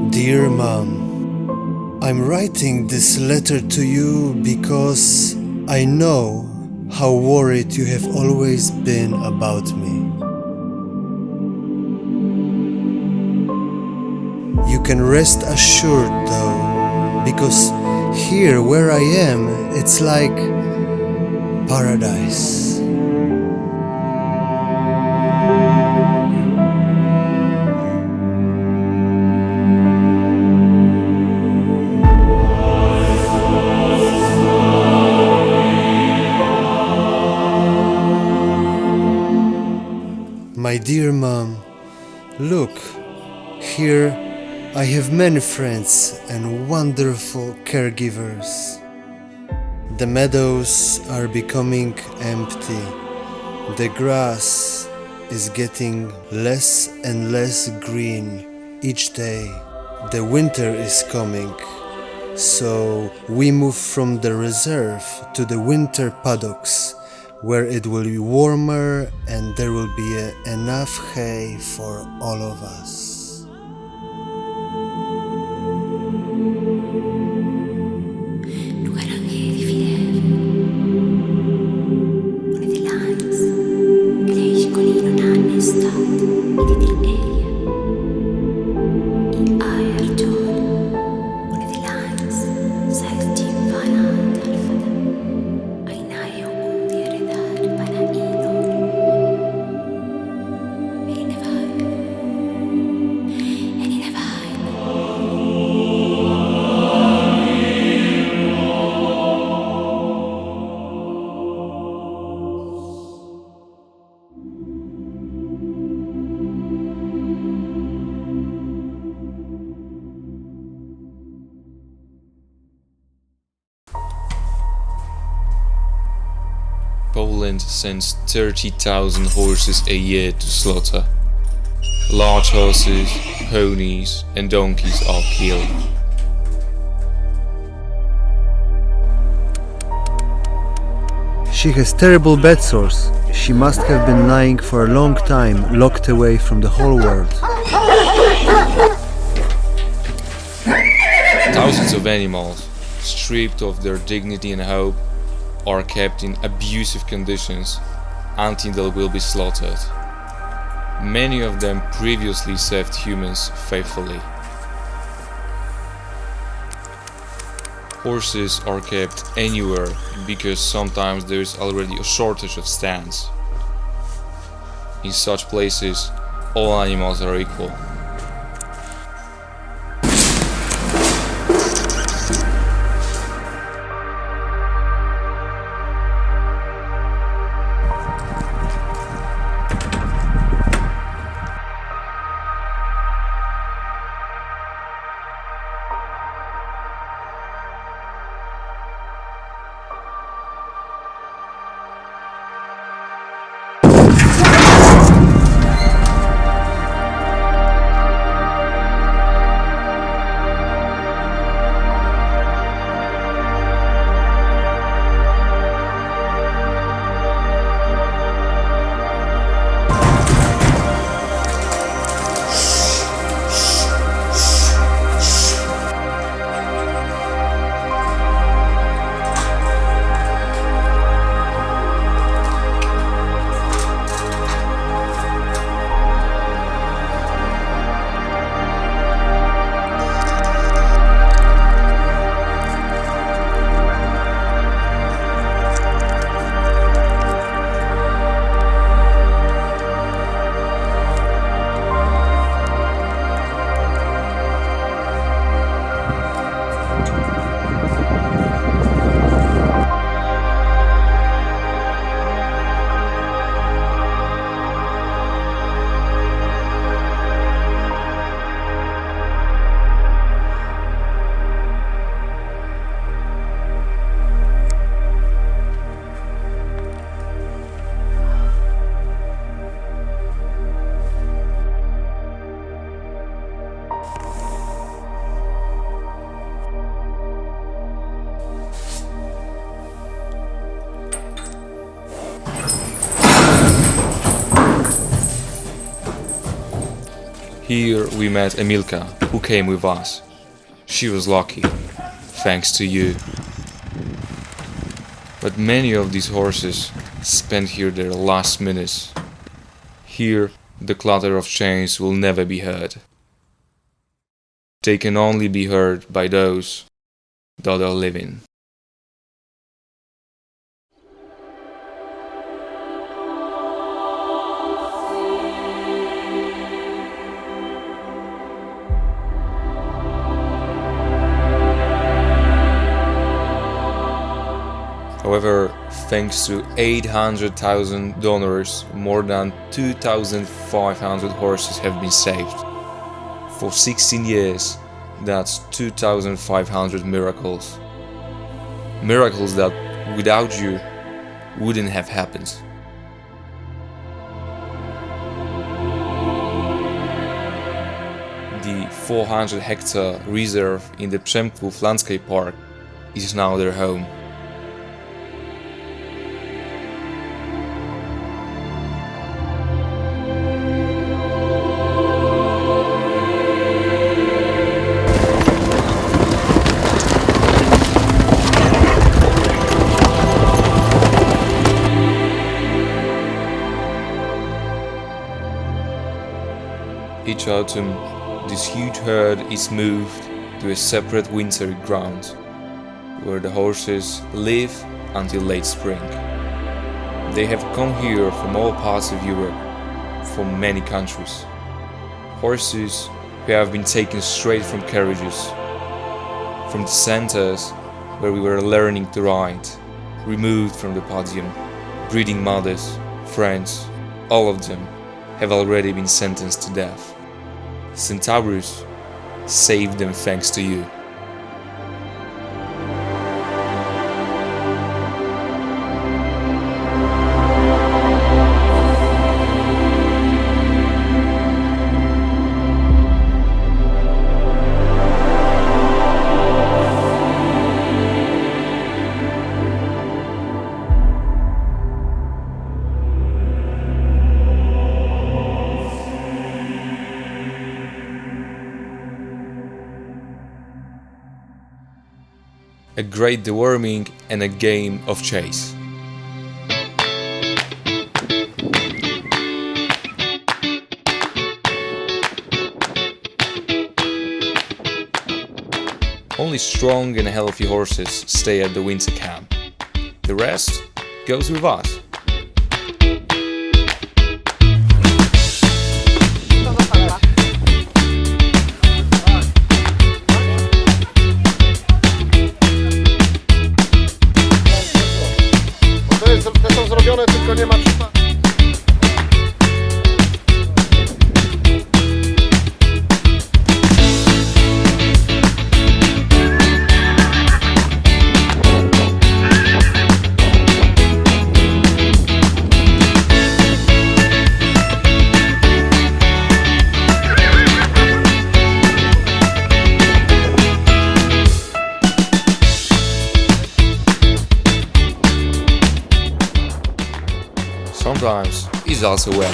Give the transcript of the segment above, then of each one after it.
Dear Mom, I'm writing this letter to you because I know how worried you have always been about me. You can rest assured though, because here where I am, it's like paradise. My dear Mom, look, here I have many friends and wonderful caregivers. The meadows are becoming empty. The grass is getting less and less green each day. The winter is coming, so we move from the reserve to the winter paddocks, where it will be warmer and there will be enough hay for all of us. Poland sends 30,000 horses a year to slaughter. Large horses, ponies and donkeys are killed. She has terrible bed sores. She must have been lying for a long time, locked away from the whole world. Thousands of animals, stripped of their dignity and hope, are kept in abusive conditions until they will be slaughtered. Many of them previously served humans faithfully. Horses are kept anywhere because sometimes there is already a shortage of stands. In such places, all animals are equal. Here we met Emilka, who came with us. She was lucky, thanks to you. But many of these horses spent here their last minutes. Here, the clatter of chains will never be heard. They can only be heard by those that are living. However, thanks to 800,000 donors, more than 2,500 horses have been saved. For 16 years, that's 2,500 miracles. Miracles that, without you, wouldn't have happened. The 400-hectare reserve in the Przemkov landscape park is now their home. Each autumn, this huge herd is moved to a separate winter ground, where the horses live until late spring. They have come here from all parts of Europe, from many countries. Horses who have been taken straight from carriages, from the centers where we were learning to ride, removed from the podium, breeding mothers, friends, all of them have already been sentenced to death. Centaurus saved them thanks to you. A great deworming and a game of chase. Only strong and healthy horses stay at the winter camp. The rest goes with us. Te są zrobione, tylko nie ma przypadku. Sometimes it's also wet.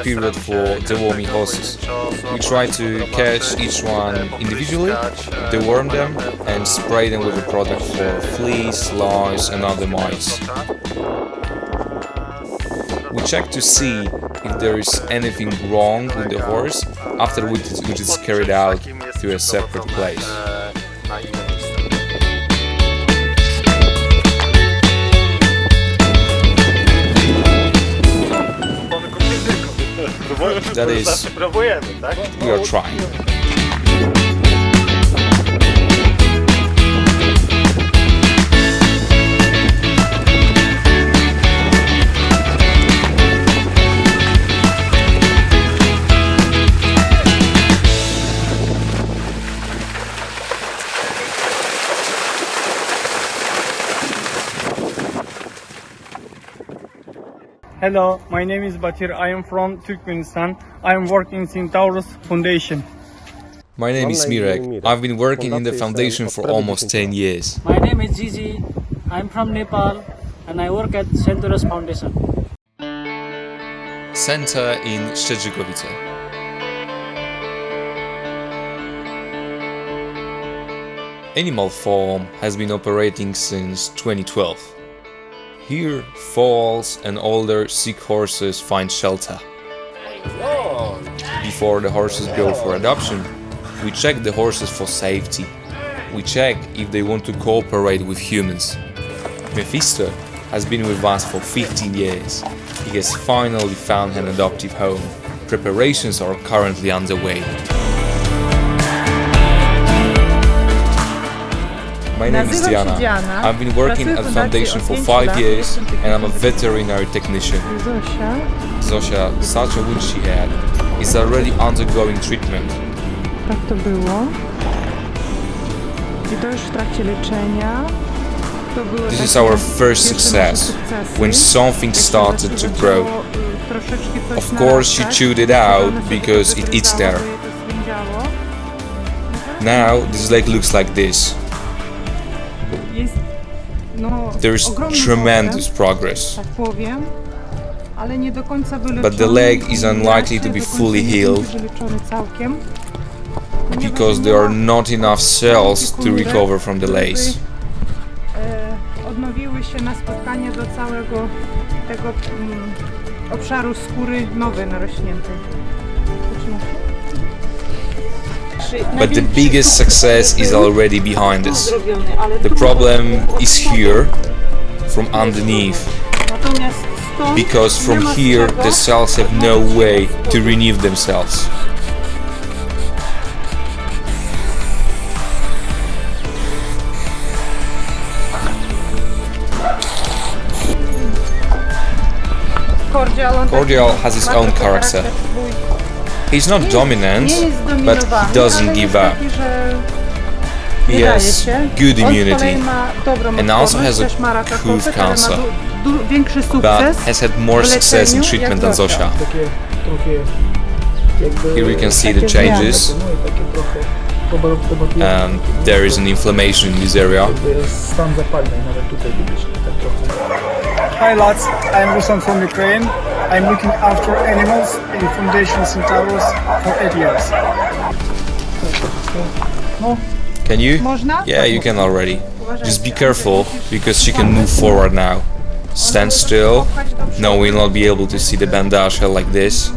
period for deworming horses. We try to catch each one individually, deworm them and spray them with a product for fleas, lice and other mites. We check to see if there is anything wrong with the horse, after which it's carried out to a separate place. That is, we are trying. Hello, my name is Batir. I am from Turkmenistan. I am working in Centaurus Foundation. My name is Mirek. I've been working in the foundation for almost 10 years. My name is Gigi. I'm from Nepal and I work at Centaurus Foundation. Center in Szczedrzykowice. Animal Farm has been operating since 2012. Here, foals and older sick horses find shelter. Before the horses go for adoption, we check the horses for safety. We check if they want to cooperate with humans. Mephisto has been with us for 15 years. He has finally found an adoptive home. Preparations are currently underway. My name is Diana. I've been working at the foundation for 5 years and I'm a veterinary technician. Zosia, such a wound she had, is already undergoing treatment. Tak to było. I to już w trakcie leczenia. This is our first success, when something started to grow. Of course she chewed it out because it eats there. Now this leg looks like this. There is tremendous progress, but the leg is unlikely to be fully healed because there are not enough cells to recover from the lace. Odnowiły się na spotkanie do całego tego obszaru skóry nowe narośnięte. But the biggest success is already behind us. The problem is here, from underneath, because from here the cells have no way to renew themselves. Cordial has his own character. He's not dominant, but he doesn't give up. He has good immunity and also has a hoof cancer, but has had more success in treatment than Zosia. Here we can see the changes, and there is an inflammation in this area. Hi lads, I'm Ruslan from Ukraine. I'm looking after animals in Foundation Centaurus for 8 years. Can you? Yeah, you can already. Just be careful, because she can move forward now. Stand still. No, we'll not be able to see the bandage like this.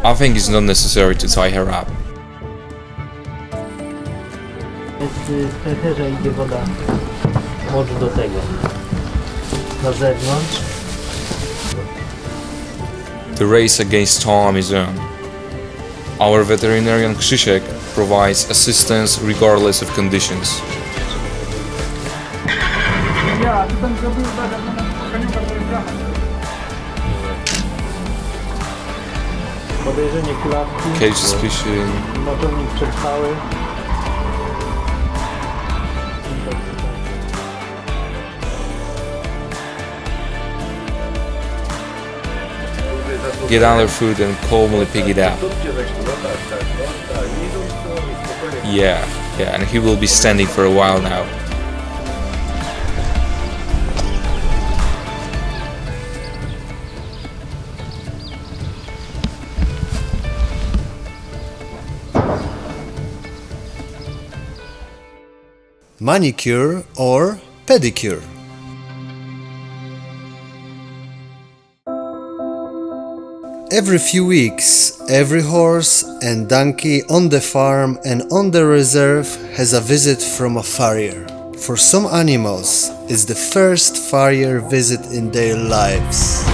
I think it's not necessary to tie her up. Idzie woda może do tego na zewnątrz. The race against time is on. Our veterinarian Krzysiek provides assistance regardless of conditions. Podejrzenie klatki, Cage suspicion. motornik przetrwały. Get under foot and calmly pick it up. Yeah, and he will be standing for a while now. manicure or pedicure. Every few weeks, every horse and donkey on the farm and on the reserve has a visit from a farrier. For some animals, it's the first farrier visit in their lives.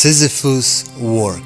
Sisyphus work.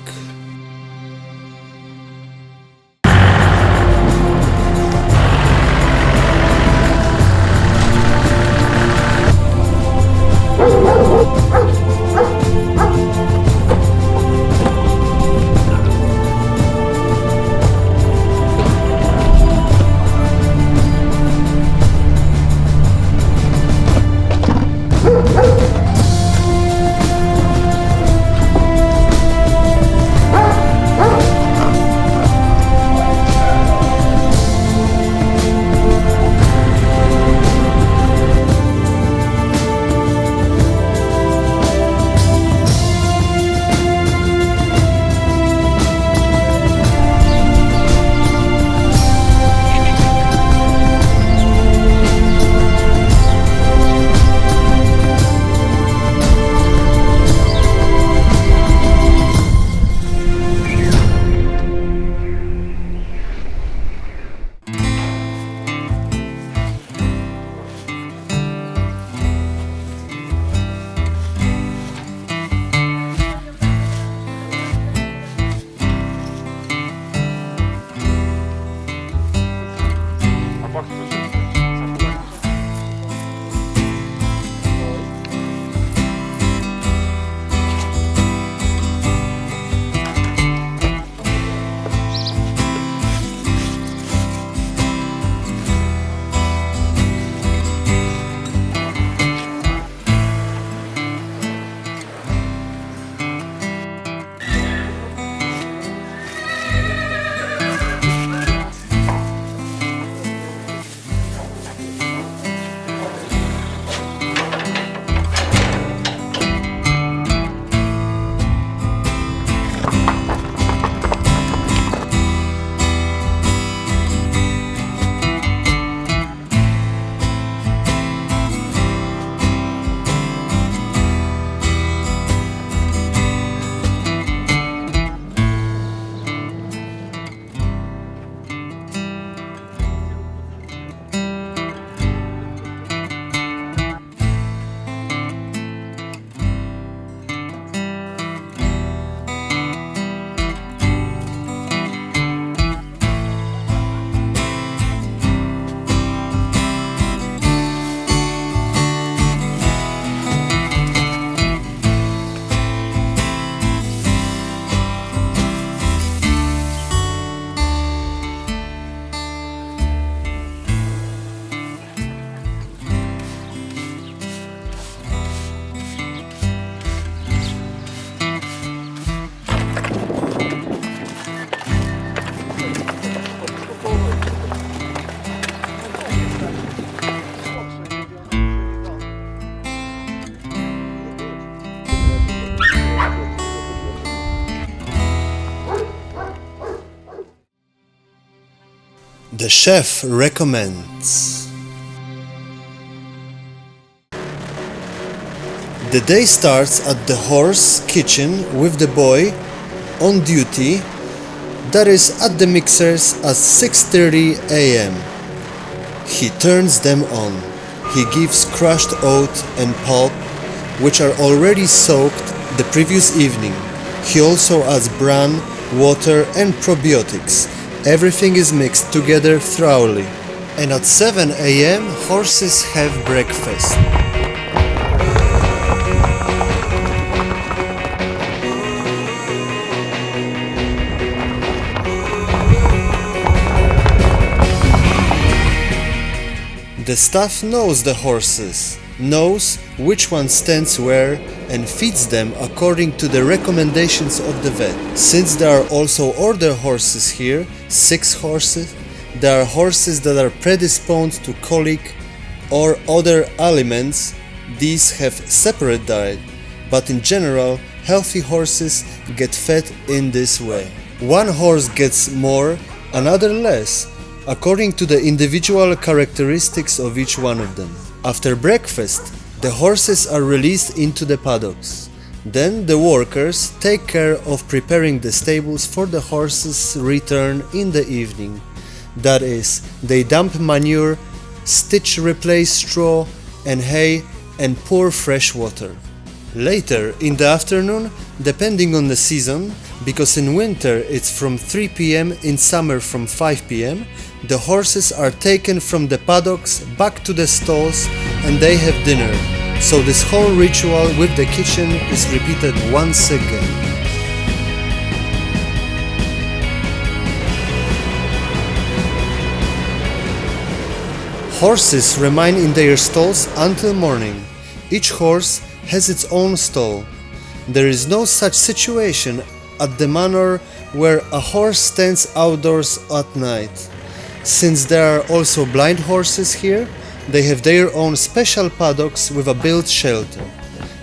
The chef recommends. The day starts at the horse kitchen with the boy on duty, that is at the mixers at 6:30 a.m. He turns them on. He gives crushed oat and pulp, which are already soaked the previous evening. He also adds bran, water and probiotics. Everything is mixed together thoroughly. And at 7 a.m. horses have breakfast. The staff knows the horses, knows which one stands where and feeds them according to the recommendations of the vet. Since there are also order horses here, 6 horses, there are horses that are predisposed to colic or other ailments. These have separate diet, but in general, healthy horses get fed in this way. One horse gets more, another less, according to the individual characteristics of each one of them. After breakfast, the horses are released into the paddocks. Then the workers take care of preparing the stables for the horses' return in the evening. That is, they dump manure, stitch replace straw and hay and pour fresh water. Later in the afternoon, depending on the season, because in winter it's from 3 p.m, in summer from 5 p.m, the horses are taken from the paddocks back to the stalls and they have dinner. So this whole ritual with the kitchen is repeated once again. Horses remain in their stalls until morning. Each horse has its own stall. There is no such situation at the manor where a horse stands outdoors at night. Since there are also blind horses here, they have their own special paddocks with a built shelter.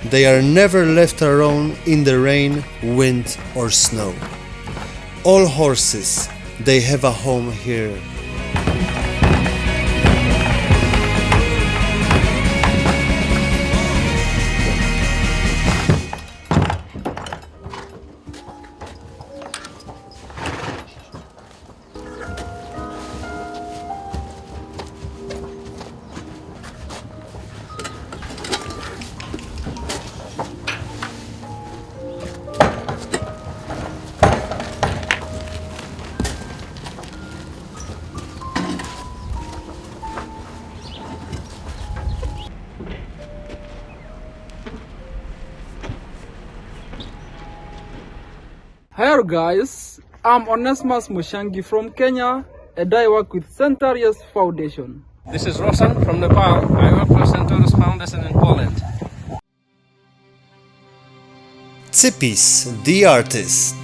They are never left alone in the rain, wind or snow. All horses, they have a home here. Hello guys, I'm Onesmus Mushangi from Kenya and I work with Centaurus Foundation. This is Rosan from Nepal. I work for Centaurus Foundation in Poland. Tsipis, the artist.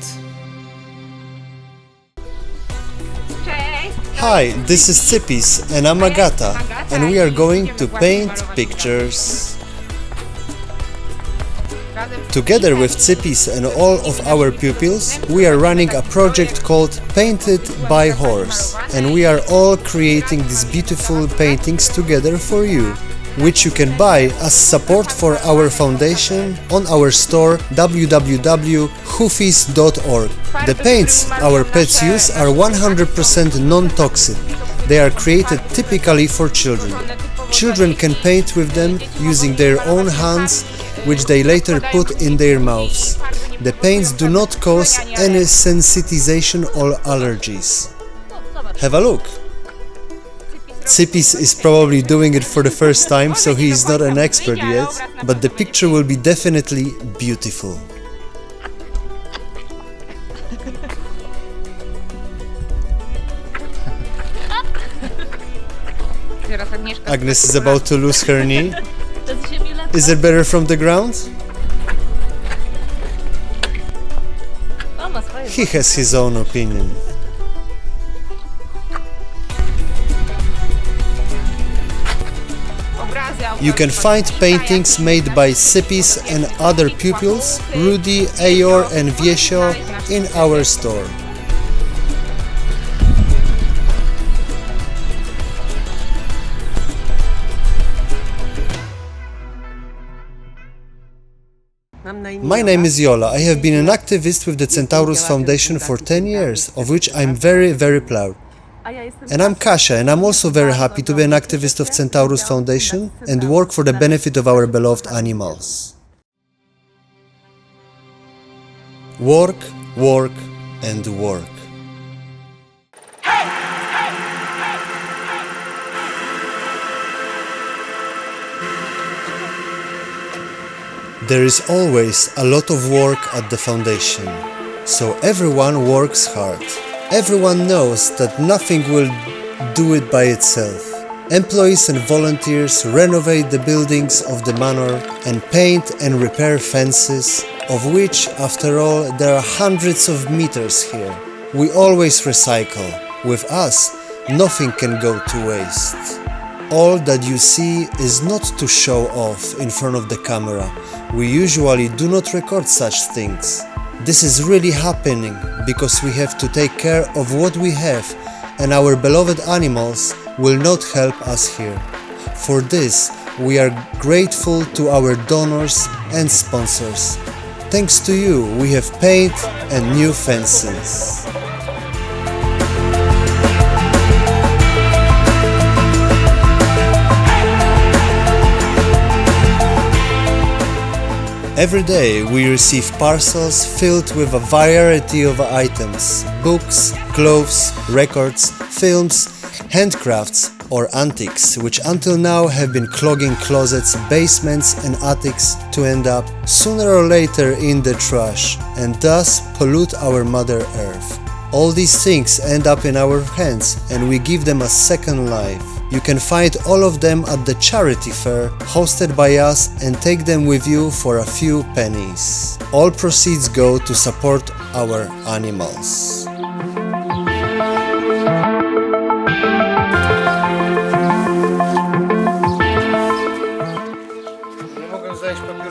Hi, this is Tsipis and I'm Agata and we are going to paint pictures. Together with Tsipis and all of our pupils, we are running a project called Painted by Horse, and we are all creating these beautiful paintings together for you, which you can buy as support for our foundation on our store www.hufis.org. The paints our pets use are 100% non-toxic. They are created typically for children. Children can paint with them using their own hands, which they later put in their mouths. The paints do not cause any sensitization or allergies. Have a look! Tsipis is probably doing it for the first time, so he is not an expert yet, but the picture will be definitely beautiful. Agnes is about to lose her knee. Is it better from the ground? He has his own opinion. You can find paintings made by Tsipis and other pupils, Rudy, Ayor and Viesio, in our store. My name is Jola. I have been an activist with the Centaurus Foundation for 10 years, of which I'm very, very proud. And I'm Kasia, and I'm also very happy to be an activist of Centaurus Foundation and work for the benefit of our beloved animals. Work, work, and work. There is always a lot of work at the foundation, so everyone works hard. Everyone knows that nothing will do it by itself. Employees and volunteers renovate the buildings of the manor and paint and repair fences, of which, after all, there are hundreds of meters here. We always recycle. With us, nothing can go to waste. All that you see is not to show off in front of the camera. We usually do not record such things. This is really happening because we have to take care of what we have, and our beloved animals will not help us here. For this, we are grateful to our donors and sponsors. Thanks to you, we have paint and new fences. Every day we receive parcels filled with a variety of items: books, clothes, records, films, handcrafts or antiques, which until now have been clogging closets, basements and attics to end up sooner or later in the trash and thus pollute our Mother Earth. All these things end up in our hands and we give them a second life. You can find all of them at the charity fair hosted by us and take them with you for a few pennies. All proceeds go to support our animals.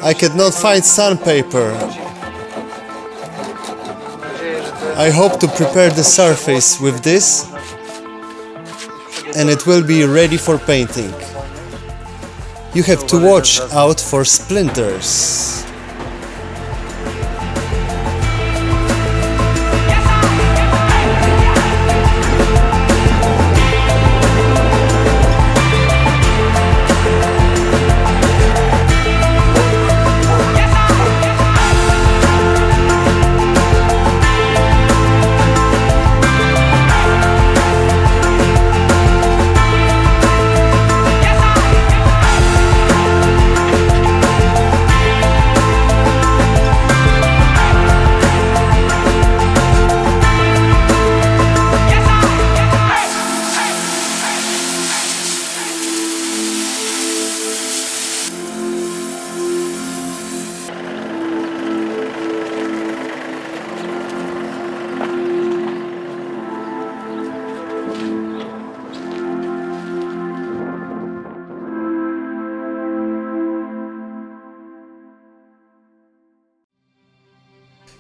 I could not find sandpaper. I hope to prepare the surface with this, and it will be ready for painting. You have to watch out for splinters.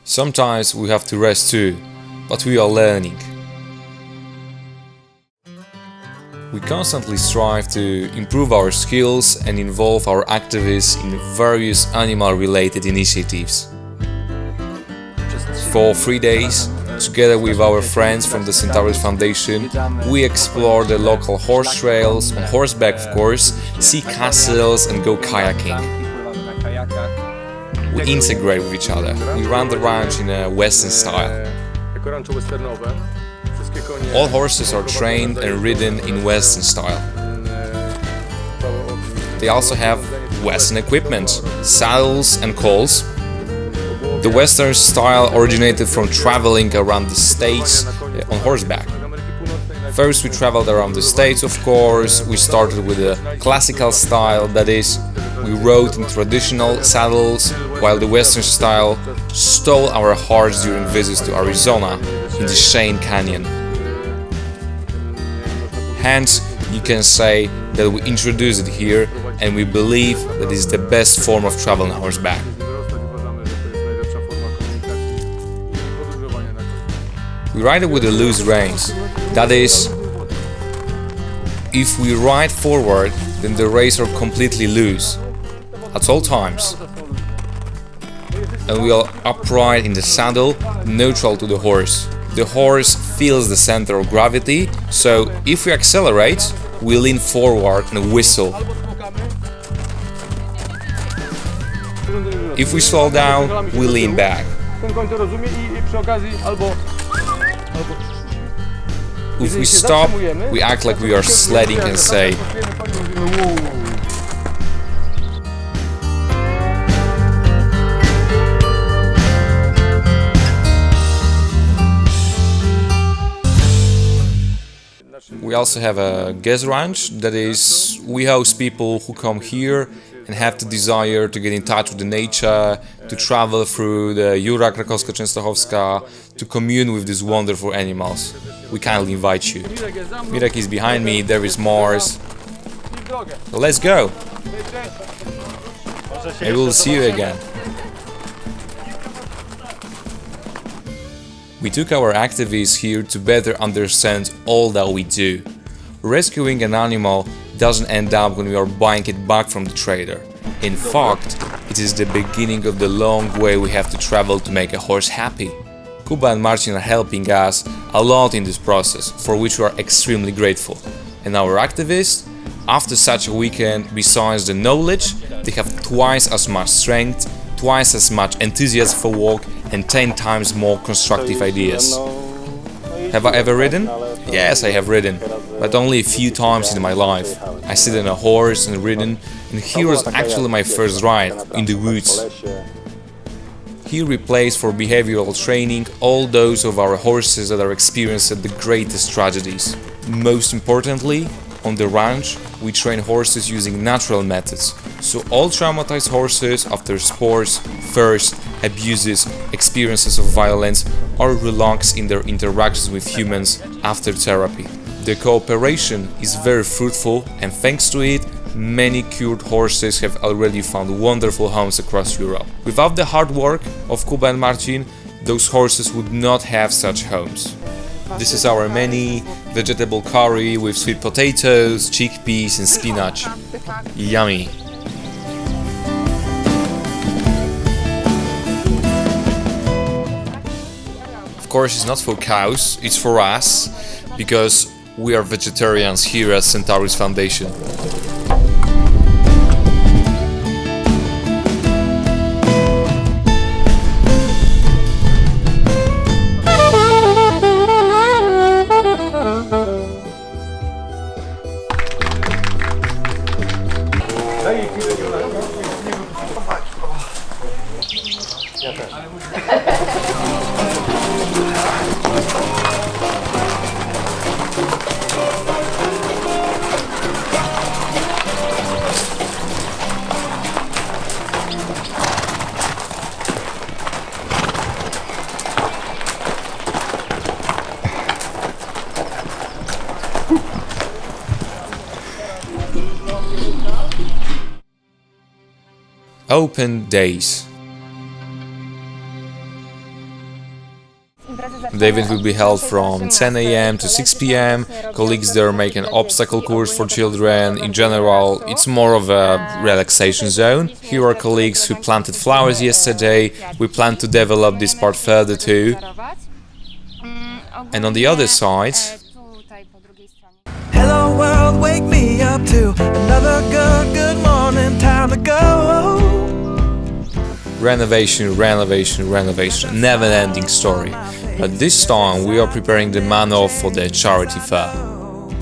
Sometimes we have to rest too, but we are learning. We constantly strive to improve our skills and involve our activists in various animal-related initiatives. For 3 days, together with our friends from the Centaurus Foundation, we explore the local horse trails, on horseback of course, see castles and go kayaking. We integrate with each other. We run the ranch in a western style. All horses are trained and ridden in western style. They also have western equipment, saddles and colls. The western style originated from traveling around the States on horseback. First we traveled around the States, of course. We started with a classical style, that is, we rode in traditional saddles, while the western style stole our hearts during visits to Arizona in the Cheyenne Canyon. Hence, you can say that we introduced it here and we believe that it's the best form of travel on horseback. We ride it with the loose reins. That is, if we ride forward, then the reins are completely loose at all times. and we are upright in the saddle, neutral to the horse. The horse feels the center of gravity, so if we accelerate, we lean forward and whistle. If we slow down, we lean back. If we stop, we act like we are sledding and say, we also have a guest ranch, that is, we host people who come here and have the desire to get in touch with the nature, to travel through the Jura Krakowska-Częstochowska, to commune with these wonderful animals. We kindly invite you. Mirek is behind me, there is Mars. So let's go! Maybe we'll see you again. We took our activists here to better understand all that we do. Rescuing an animal doesn't end up when we are buying it back from the trader. In fact, it is the beginning of the long way we have to travel to make a horse happy. Kuba and Marcin are helping us a lot in this process, for which we are extremely grateful. And our activists, after such a weekend, besides the knowledge, they have twice as much strength, twice as much enthusiasm for walk, and 10 times more constructive ideas. Have I ever ridden? Yes, I have ridden, but only a few times in my life. I sit on a horse and ridden, and here was actually my first ride, in the woods. Here we place for behavioral training all those of our horses that are experienced the greatest tragedies. Most importantly, on the ranch, we train horses using natural methods, so all traumatized horses after sports, thirst, abuses, experiences of violence are relaxed in their interactions with humans after therapy. The cooperation is very fruitful, and thanks to it, many cured horses have already found wonderful homes across Europe. Without the hard work of Kuba and Marcin, those horses would not have such homes. This is our menu: vegetable curry with sweet potatoes, chickpeas and spinach. Yummy! Of course, it's not for cows, it's for us, because we are vegetarians here at Centaurus Foundation. Open days. The event will be held from 10 AM to 6 PM. Colleagues there make an obstacle course for children. In general, it's more of a relaxation zone. Here are colleagues who planted flowers yesterday. We plan to develop this part further too. And on the other side, hello world, wake me up to another good morning, time to go. renovation, never-ending story. But this time we are preparing the manor for the charity fair.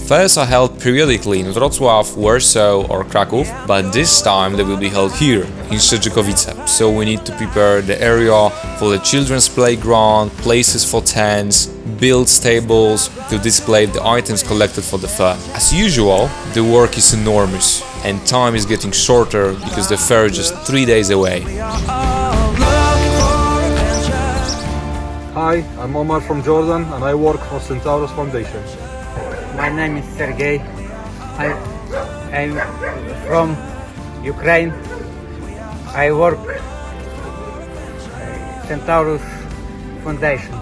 Fairs are held periodically in Wrocław, Warsaw or Kraków, but this time they will be held here, in Szczedrzykowice. So we need to prepare the area for the children's playground, places for tents, build stables to display the items collected for the fair. As usual, the work is enormous and time is getting shorter because the fair is just 3 days away. Hi, I'm Omar from Jordan and I work for Centaurus Foundation. My name is Sergey. I'm from Ukraine. I work Centaurus Foundation.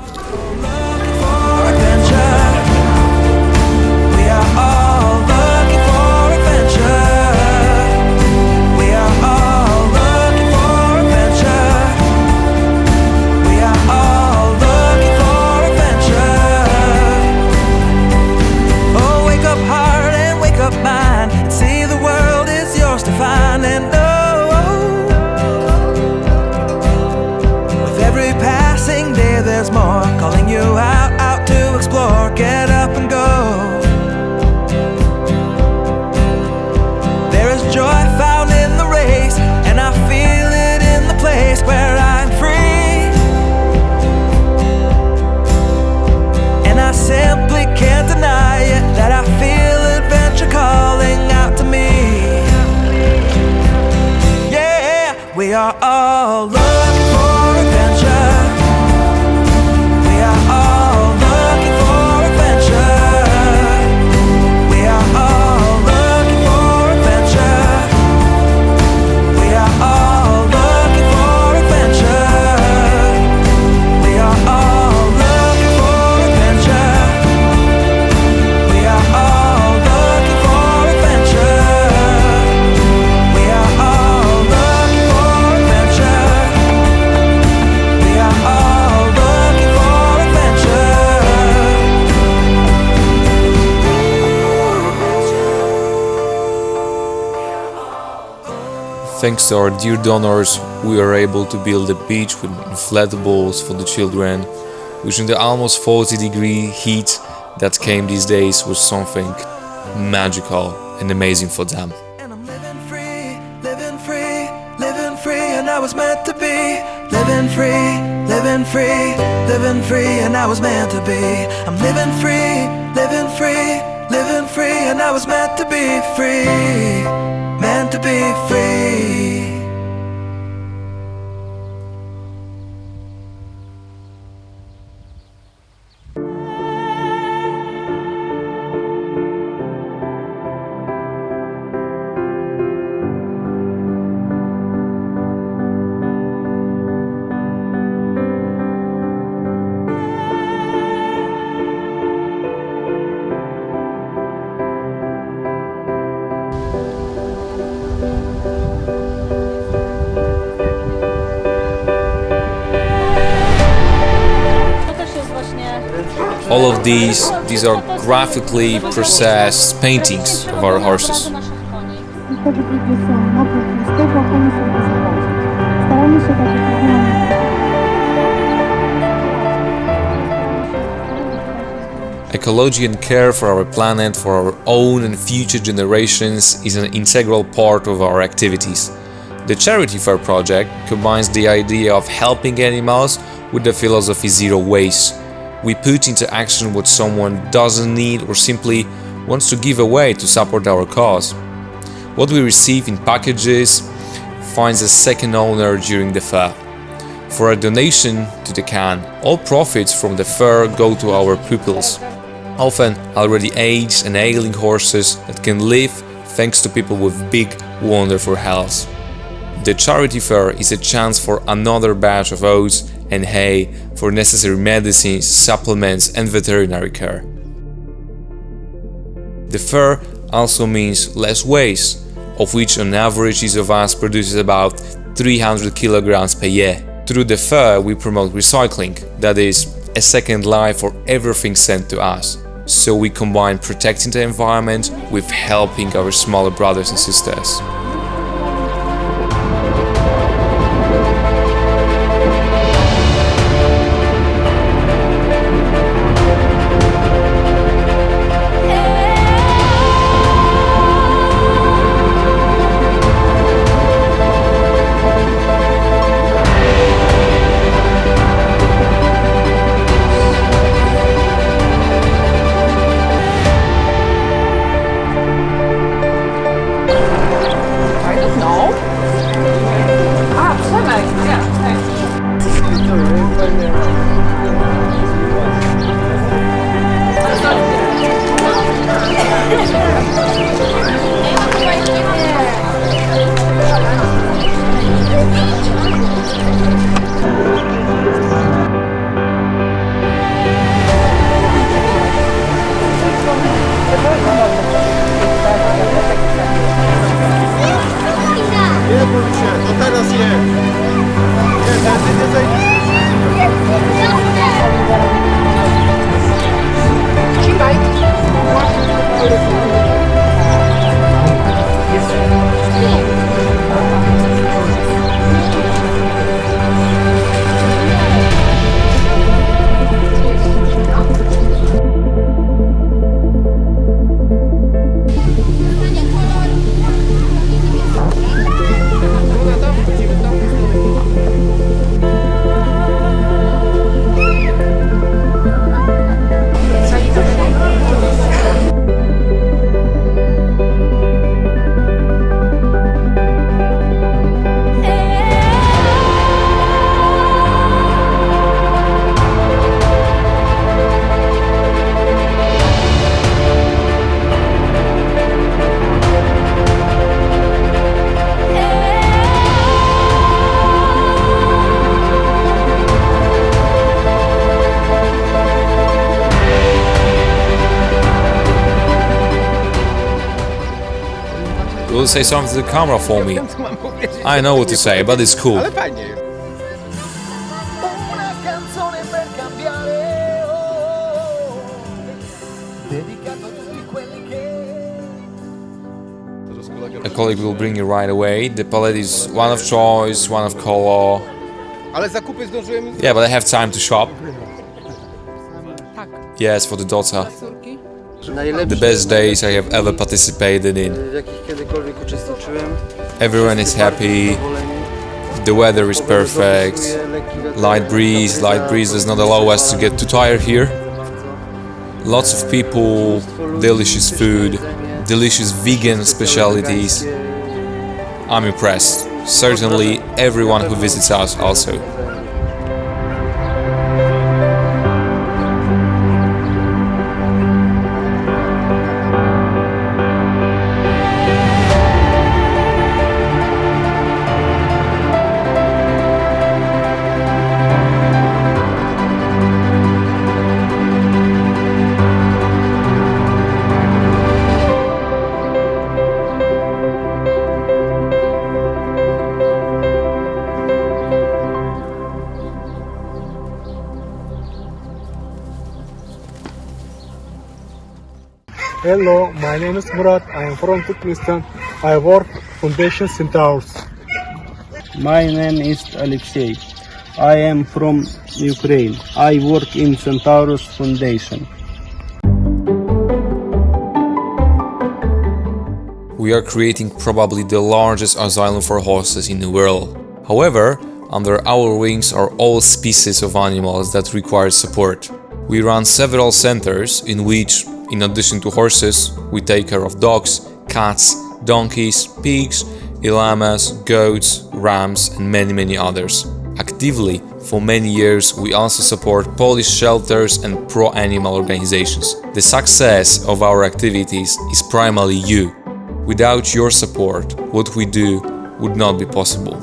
or get up and go. There is joy found in the race, and I feel it in the place where I'm free. And I simply can't deny it, that I feel adventure calling out to me. Yeah, we are all looking for adventure. We are all looking for adventure. We are all looking for adventure. We are all looking for adventure. We are all looking for adventure. We are all looking for adventure. We are all looking for adventure. We are all looking for Thanks to our dear donors, we are able to build a beach with inflatables for the children, which in the almost 40-degree heat that came these days was something magical and amazing for them. And I'm living free, living free, living free, and I was meant to be. Living free, living free, living free, and I was meant to be. I'm living free, living free, living free, and I was meant to be free, meant to be free. All of these are graphically processed paintings of our horses. Ecology and care for our planet, for our own and future generations, is an integral part of our activities. The Charity Fair project combines the idea of helping animals with the philosophy zero waste. We put into action what someone doesn't need or simply wants to give away to support our cause. What we receive in packages finds a second owner during the fair. For a donation to the can, all profits from the fair go to our pupils, often already aged and ailing horses that can live thanks to people with big wonder for health. The Charity Fair is a chance for another batch of oats and hay for necessary medicines, supplements and veterinary care. The fair also means less waste, of which on average each of us produces about 300 kilograms per year. Through the fair we promote recycling, that is, a second life for everything sent to us. So we combine protecting the environment with helping our smaller brothers and sisters. Will say something to the camera for me. I know what to say, but it's cool. A colleague will bring you right away. The palette is one of choice, one of color. Yeah, but I have time to shop. Yes, for the daughter. The best days I have ever participated in. Everyone is happy. The weather is perfect. Light breeze does not allow us to get too tired here. Lots of people, delicious food, delicious vegan specialties. I'm impressed. Certainly everyone who visits us also. Hello, my name is Murat. I am from Turkmenistan. I work Foundation Centaurus. My name is Alexei. I am from Ukraine. I work in Centaurus Foundation. We are creating probably the largest asylum for horses in the world. However, under our wings are all species of animals that require support. We run several centers in which, in addition to horses, we take care of dogs, cats, donkeys, pigs, llamas, goats, rams and many others. Actively, for many years, we also support Polish shelters and pro-animal organizations. The success of our activities is primarily you. Without your support, what we do would not be possible.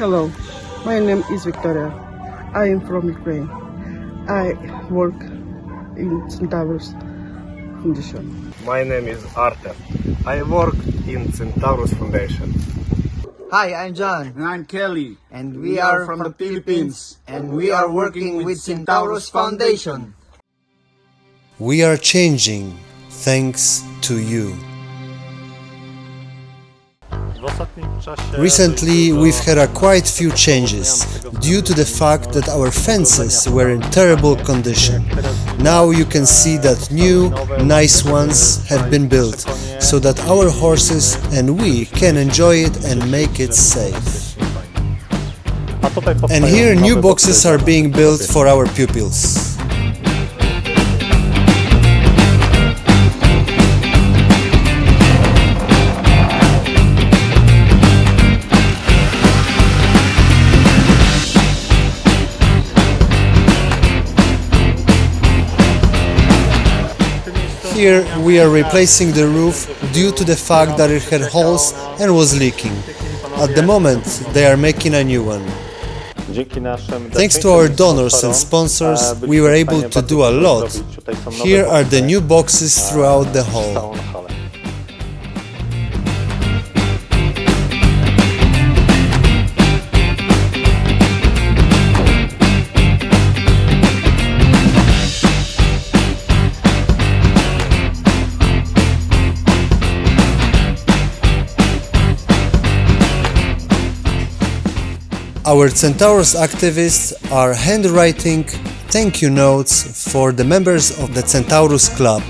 Hello, my name is Victoria. I am from Ukraine. I work in Centaurus Foundation. My name is Artem. I work in Centaurus Foundation. Hi, I'm John. And I'm Kelly. And we are from the Philippines. And we are working with Centaurus Foundation. We are changing thanks to you. Recently, we've had quite few changes due to the fact that our fences were in terrible condition. Now you can see that new, nice ones have been built, so that our horses and we can enjoy it and make it safe. And here new boxes are being built for our pupils. Here we are replacing the roof due to the fact that it had holes and was leaking. At the moment they are making a new one. Thanks to our donors and sponsors we were able to do a lot. Here are the new boxes throughout the hall. Our Centaurus activists are handwriting thank you notes for the members of the Centaurus Club.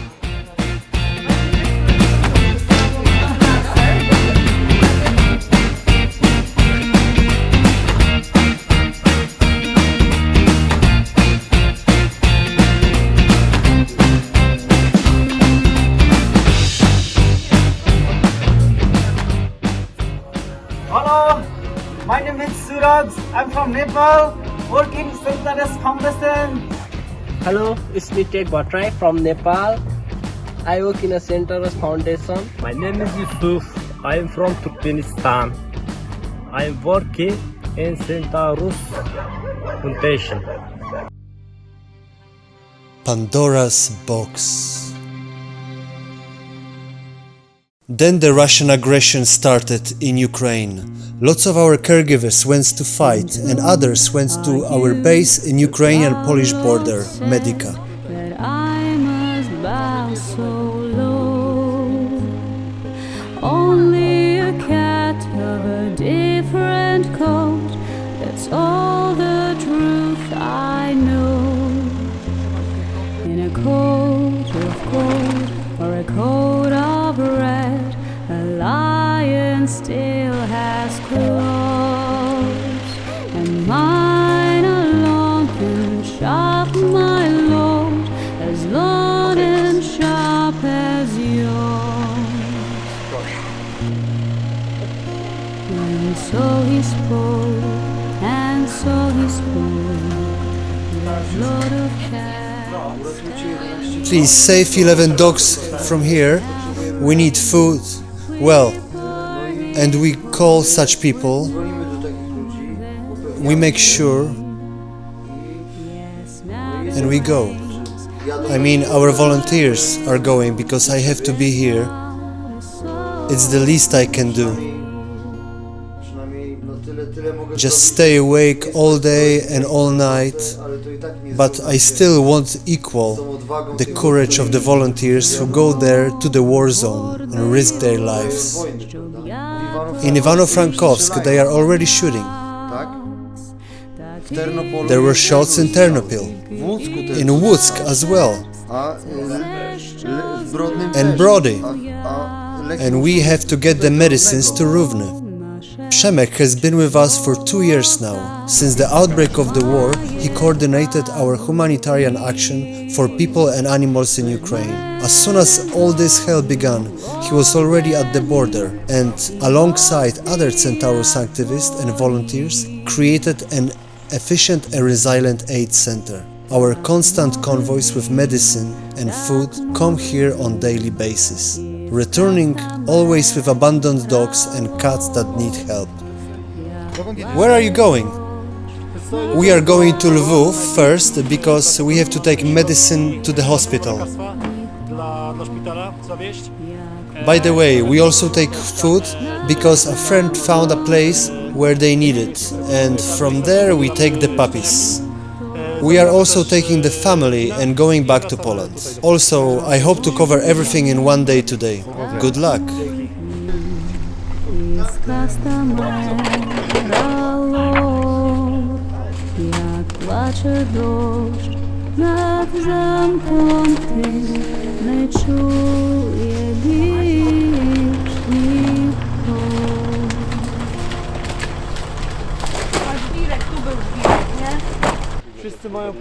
from Nepal, working Centaurus Foundation. Hello, it's me Tek Bhatrai from Nepal. I work in a Centaurus Foundation. My name is Yusuf. I am from Turkmenistan. I am working in Centaurus Foundation. Pandora's box. Then the Russian aggression started in Ukraine. Lots of our caregivers went to fight and others went to our base in Ukrainian-Polish border, Medica. That I must bow so low. Only a cat of a different coat. That's all the truth I know. In a coat of gold or a coat of red, a lion still has claws, and mine alone can sharp my load, as long and sharp as yours. And so he spoke, and so he spoke, the Lord of Cats. Please save 11 dogs from here. We need food. Well, and we call such people. We make sure. And we go. I mean, our volunteers are going because I have to be here. It's the least I can do. Just stay awake all day and all night. But I still want equal the courage of the volunteers who go there to the war zone and risk their lives. In Ivano-Frankivsk they are already shooting. There were shots in Ternopil, in Łódzk as well, and Brody, and we have to get the medicines to Ruvne. Przemkov has been with us for 2 years now. Since the outbreak of the war, he coordinated our humanitarian action for people and animals in Ukraine. As soon as all this hell began, he was already at the border and, alongside other Centaurus activists and volunteers, created an efficient and resilient aid center. Our constant convoys with medicine and food come here on daily basis, returning always with abandoned dogs and cats that need help. Where are you going? We are going to Lvov first because we have to take medicine to the hospital. By the way, we also take food because a friend found a place where they need it, and from there we take the puppies. We are also taking the family and going back to Poland. Also, I hope to cover everything in one day today. Good luck!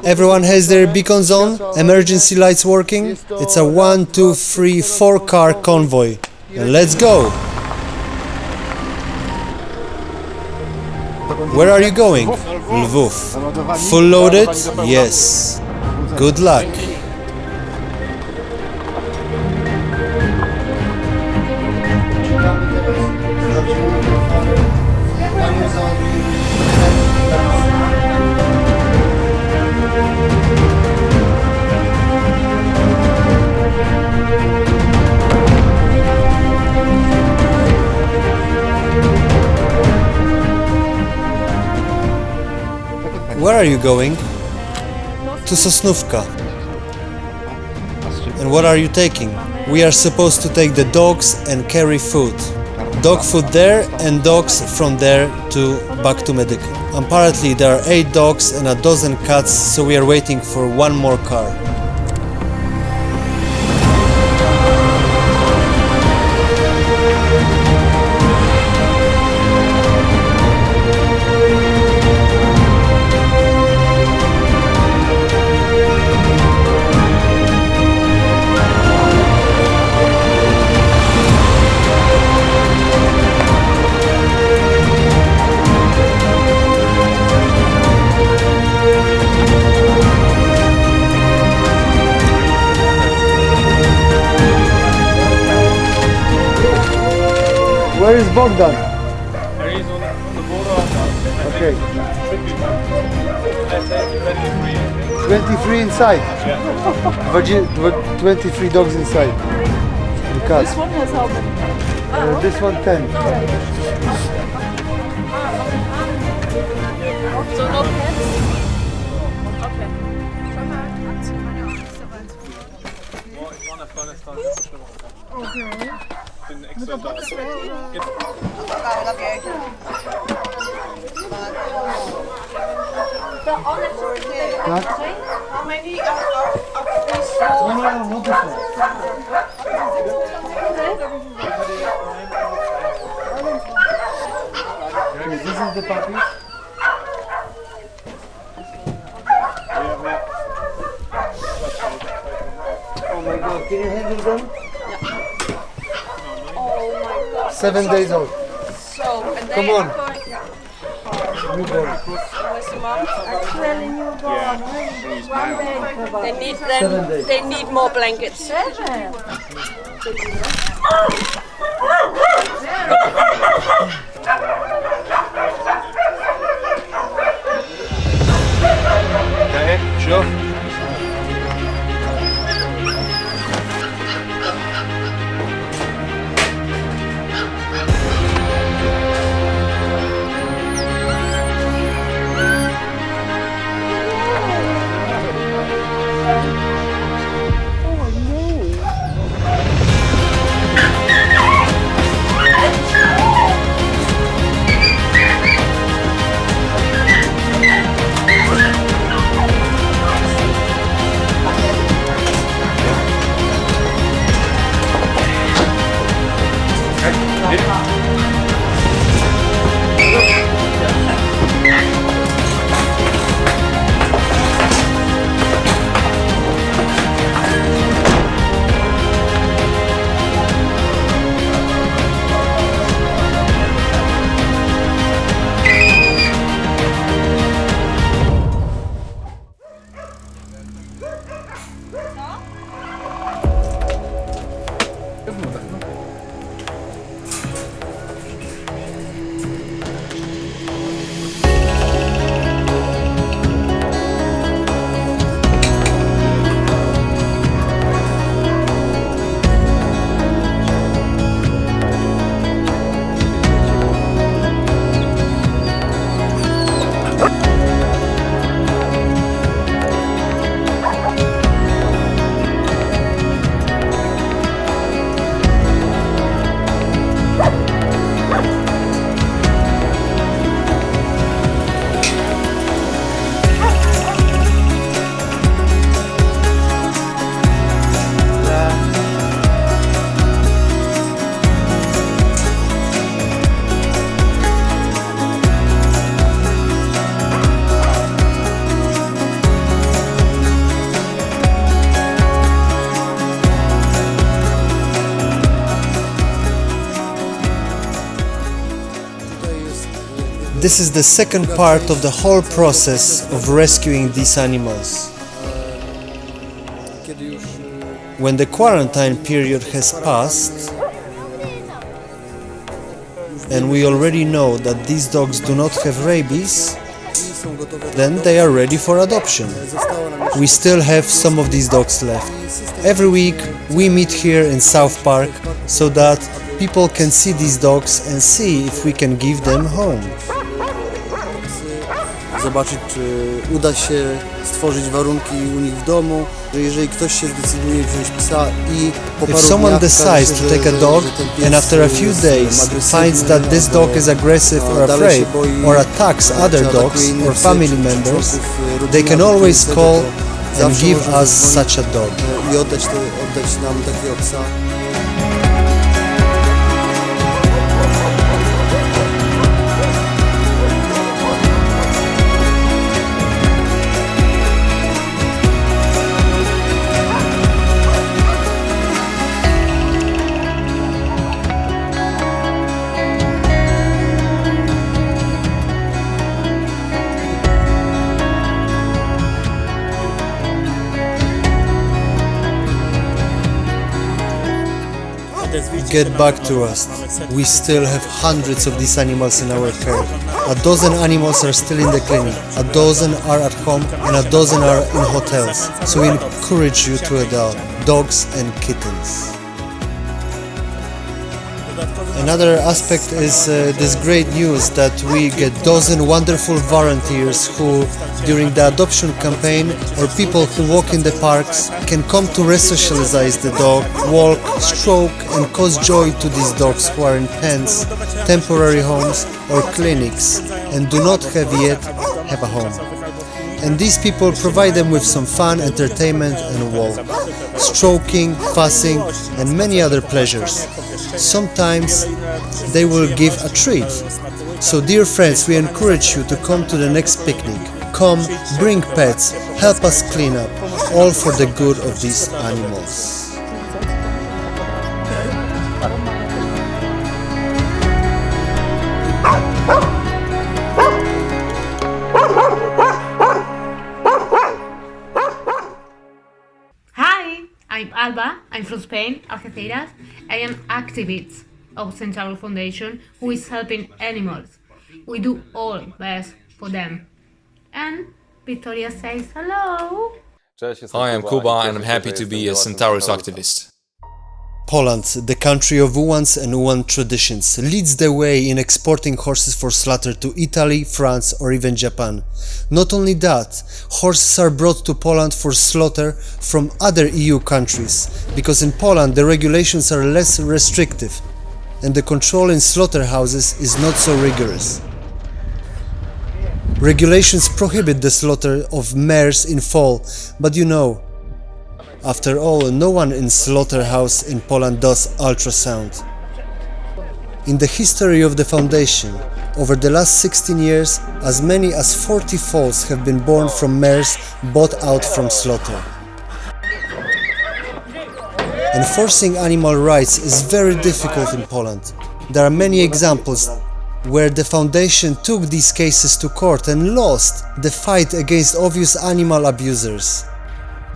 Everyone has their beacons on, emergency lights working. It's a 1, 2, 3, 4 car convoy. And let's go! Where are you going? Lvov. Full loaded? Yes. Good luck. Where are you going? To Sosnówka. And what are you taking? We are supposed to take the dogs and carry food. Dog food there and dogs from there to back to Medica. Apparently there are 8 dogs and a dozen cats, so we are waiting for one more car. Where is Bogdan? He's on the border of us. Okay. Should be, let's say, 23 inside. Yeah. 23 dogs inside. Because This one has how many? this one 10. So no pets? Okay. Tak? How many of these small? No, not this one. Okay, this is the puppies. Oh my god, can you handle them? Oh my god. 7 days old. So, and they Come on. are going... Newborn. Where's the mom? Actually, newborn. They need 7 them. days. They need more blankets. Okay, sure. This is the second part of the whole process of rescuing these animals. When the quarantine period has passed, and we already know that these dogs do not have rabies, then they are ready for adoption. We still have some of these dogs left. Every week we meet here in South Park so that people can see these dogs and see if we can give them home. Zobaczyć, czy uda się stworzyć warunki u nich w domu. Jeżeli ktoś się zdecyduje wziąć psa i po paru If someone dniach decides to take a dog and after a few days finds that this dog is aggressive or afraid or attacks other dogs or family members, they can always call and give us such a dog. I oddać nam takiego psa. get back to us. We still have hundreds of these animals in our care. A dozen animals are still in the clinic, a dozen are at home, and a dozen are in hotels. So we encourage you to adopt dogs and kittens. Another aspect is this great news that we get dozen wonderful volunteers who, during the adoption campaign, or people who walk in the parks, can come to resocialize the dog, walk, stroke and cause joy to these dogs who are in pens, temporary homes or clinics and do not have a home. And these people provide them with some fun, entertainment and walk, stroking, fussing and many other pleasures. Sometimes they will give a treat. So dear friends, we encourage you to come to the next picnic. Come, bring pets, help us clean up, all for the good of these animals. I'm Alba, I'm from Spain, Algeciras. I am activist of Centaurus Foundation who is helping animals. We do all best for them. And Victoria says hello. Hi, I'm Kuba and I'm happy to be a Centaurus activist. Poland, the country of Ułans and Ułan traditions, leads the way in exporting horses for slaughter to Italy, France or even Japan. Not only that, horses are brought to Poland for slaughter from other EU countries, because in Poland the regulations are less restrictive and the control in slaughterhouses is not so rigorous. Regulations prohibit the slaughter of mares in fall, but you know, after all, no one in slaughterhouse in Poland does ultrasound. In the history of the foundation, over the last 16 years, as many as 40 foals have been born from mares bought out from slaughter. Enforcing animal rights is very difficult in Poland. There are many examples where the foundation took these cases to court and lost the fight against obvious animal abusers.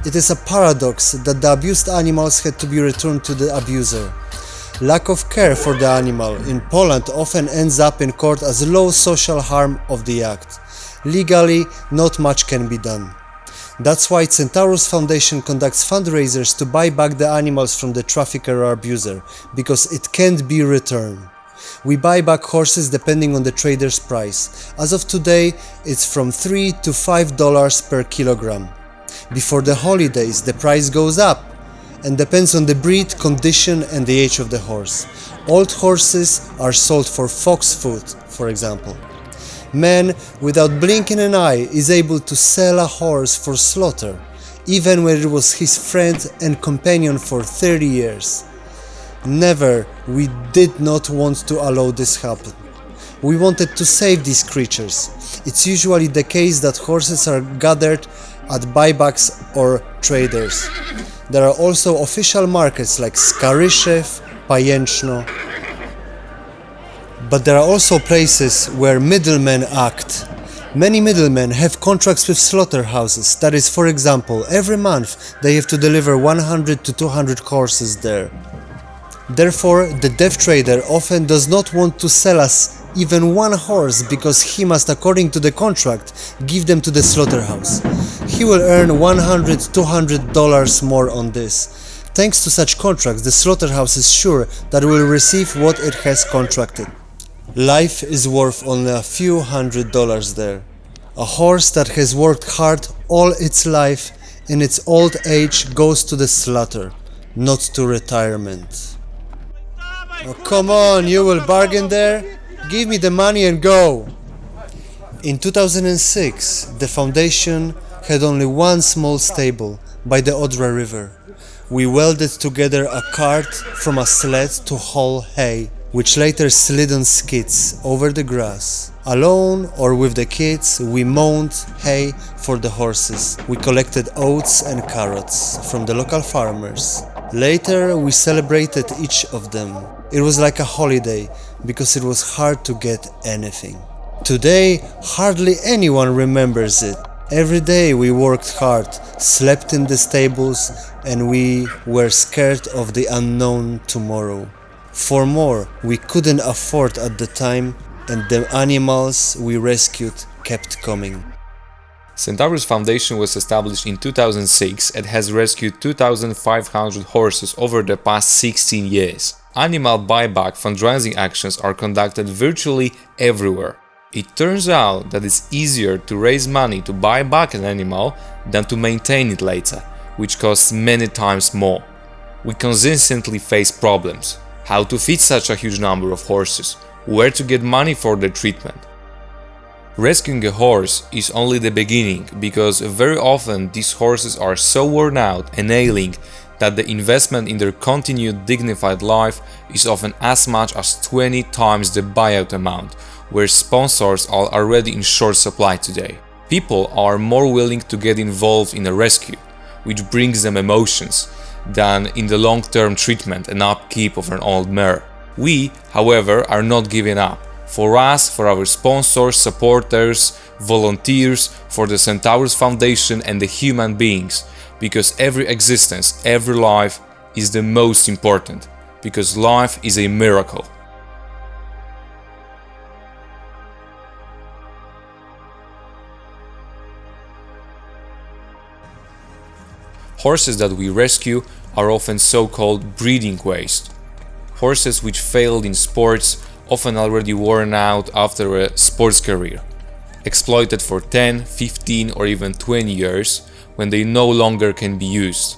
It is a paradox that the abused animals had to be returned to the abuser. Lack of care for the animal in Poland often ends up in court as low social harm of the act. Legally, not much can be done. That's why Centaurus Foundation conducts fundraisers to buy back the animals from the trafficker or abuser, because it can't be returned. We buy back horses depending on the trader's price. As of today, it's from $3 to $5 per kilogram. Before the holidays, the price goes up and depends on the breed, condition and the age of the horse. Old horses are sold for fox food, for example. Man, without blinking an eye, is able to sell a horse for slaughter, even when it was his friend and companion for 30 years. Never, we did not want to allow this happen. We wanted to save these creatures. It's usually the case that horses are gathered at buybacks or traders. There are also official markets like Skaryszew, Pajęczno. But there are also places where middlemen act. Many middlemen have contracts with slaughterhouses. That is, for example, every month they have to deliver 100 to 200 horses there. Therefore, the dev trader often does not want to sell us even one horse because he must, according to the contract, give them to the slaughterhouse. He will earn $100 to $200 more on this. Thanks to such contracts, the slaughterhouse is sure that it will receive what it has contracted. Life is worth only a few $100s there. A horse that has worked hard all its life in its old age goes to the slaughter, not to retirement. Oh, come on, you will bargain there? Give me the money and go! In 2006, the foundation had only one small stable by the Odra River. We welded together a cart from a sled to haul hay, which later slid on skids over the grass. Alone or with the kids, we mowed hay for the horses. We collected oats and carrots from the local farmers. Later, we celebrated each of them. It was like a holiday, because it was hard to get anything. Today, hardly anyone remembers it. Every day we worked hard, slept in the stables, and we were scared of the unknown tomorrow. For more, we couldn't afford at the time, and the animals we rescued kept coming. Centaurus Foundation was established in 2006 and has rescued 2,500 horses over the past 16 years. Animal buyback fundraising actions are conducted virtually everywhere. It turns out that it's easier to raise money to buy back an animal than to maintain it later, which costs many times more. We consistently face problems. How to feed such a huge number of horses? Where to get money for their treatment? Rescuing a horse is only the beginning, because very often these horses are so worn out and ailing that the investment in their continued dignified life is often as much as 20 times the buyout amount, where sponsors are already in short supply today. People are more willing to get involved in a rescue, which brings them emotions, than in the long-term treatment and upkeep of an old mare. We, however, are not giving up. For us, for our sponsors, supporters, volunteers, for the Centaurus Foundation and the human beings, because every existence, every life is the most important, because life is a miracle. Horses that we rescue are often so-called breeding waste. Horses which failed in sports, often already worn out after a sports career, exploited for 10, 15 or even 20 years when they no longer can be used.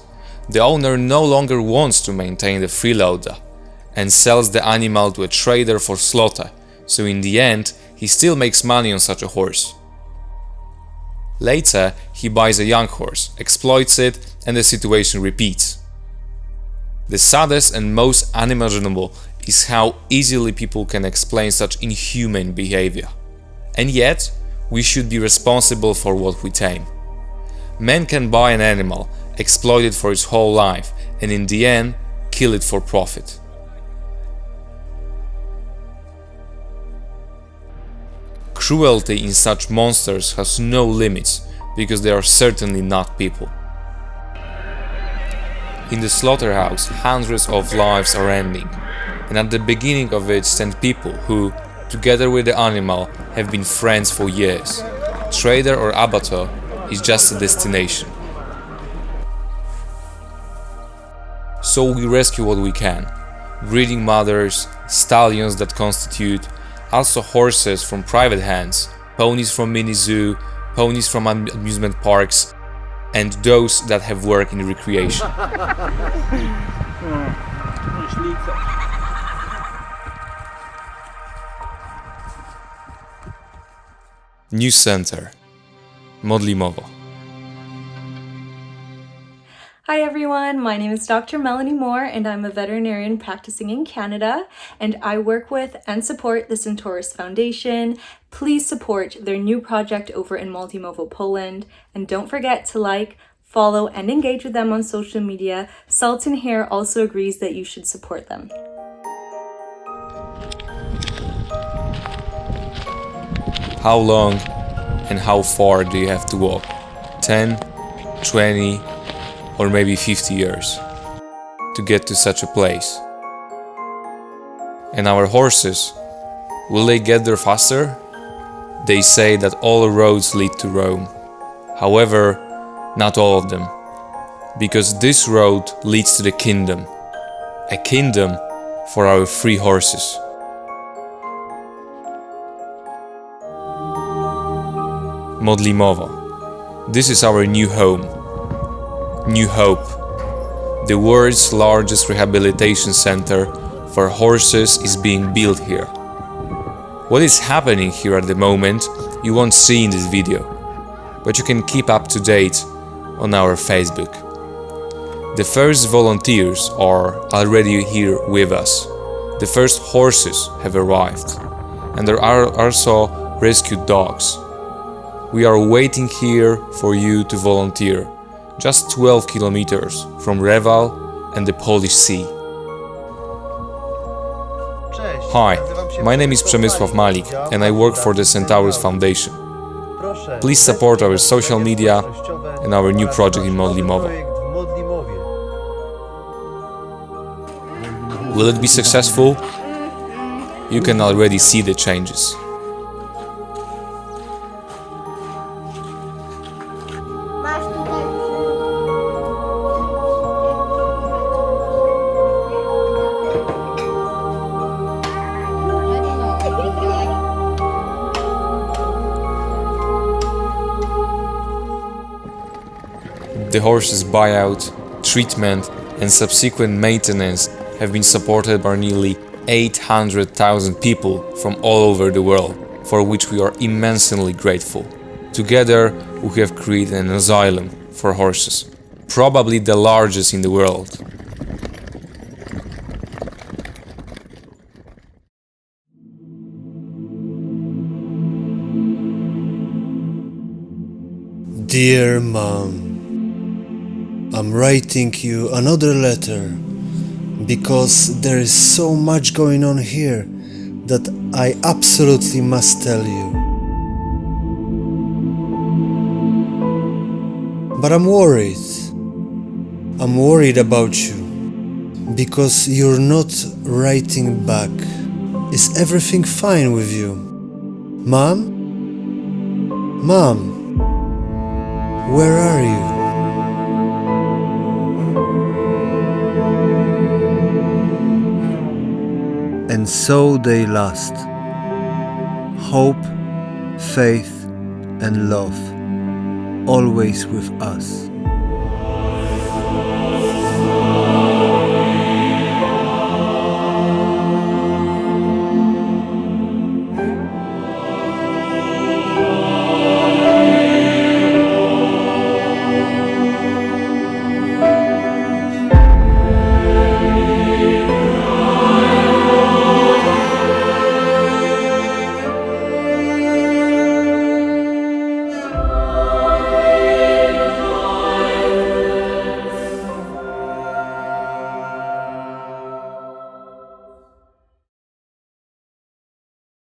The owner no longer wants to maintain the freeloader and sells the animal to a trader for slaughter, so in the end he still makes money on such a horse. Later he buys a young horse, exploits it, and the situation repeats. The saddest and most unimaginable is how easily people can explain such inhumane behavior. And yet, we should be responsible for what we tame. Men can buy an animal, exploit it for its whole life, and in the end, kill it for profit. Cruelty in such monsters has no limits, because they are certainly not people. In the slaughterhouse, hundreds of lives are ending, and at the beginning of it stand people who, together with the animal, have been friends for years. Trader or abattoir is just a destination. So we rescue what we can. Breeding mothers, stallions that constitute, also horses from private hands, ponies from mini zoo, ponies from amusement parks, and those that have worked in recreation. New center, Modlimowo. Hi everyone, my name is Dr. Melanie Moore and I'm a veterinarian practicing in Canada, and I work with and support the Centaurus Foundation. Please support their new project over in Modlimowo, Poland, and don't forget to like, follow and engage with them on social media. Sultan here also agrees that you should support them. How long and how far do you have to walk? 10, 20, or maybe 50 years to get to such a place? And our horses, will they get there faster? They say that all roads lead to Rome. However, not all of them, because this road leads to the kingdom, a kingdom for our free horses. Modlimowo. This is our new home. New Hope. The world's largest rehabilitation center for horses is being built here. What is happening here at the moment you won't see in this video, but you can keep up to date on our Facebook. The first volunteers are already here with us. The first horses have arrived, and there are also rescued dogs. We are waiting here for you to volunteer, just 12 kilometers from Rewal and the Polish Sea. Hi, my name is Przemkov and I work for the Centaurus Foundation. Please support our social media and our new project in Modlimowo. Will it be successful? You can already see the changes. The horses' buyout, treatment and subsequent maintenance have been supported by nearly 800,000 people from all over the world, for which we are immensely grateful. Together, we have created an asylum for horses, probably the largest in the world. Dear Mom, I'm writing you another letter because there is so much going on here that I absolutely must tell you. But I'm worried. I'm worried about you because you're not writing back. Is everything fine with you? Mom? Mom? Where are you? And so they last. Hope, faith, and love, always with us.